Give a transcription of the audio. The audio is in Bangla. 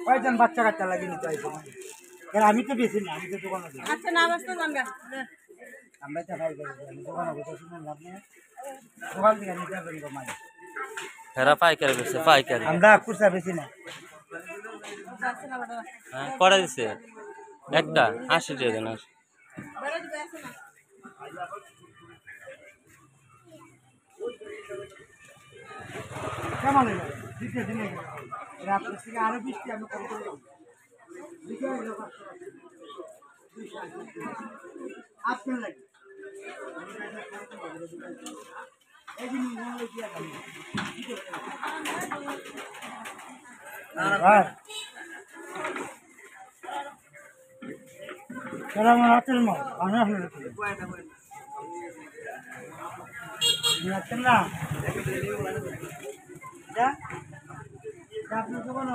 কয়জন বাচ্চা কাচ্চা লাগিয়ে চাইছো আমি তো বেশি না, আমি তো দোকানে আমরা তো ভাই আমি দোকানে বসে লাভ নেই, দোকান থেকে নিতে পারি মাল হেরা পাইকারি বেশি পাইকারি আমরা কুরসা বেশি না। হ্যাঁ কটা দিছে একটা 80 টাকা দেন। কেমন দিতে দিনে আপনার থেকে আরো 20টি আমি কম করে আপনার লাগে আমার হাতের মাল আমি আসলে না আপনি দোকান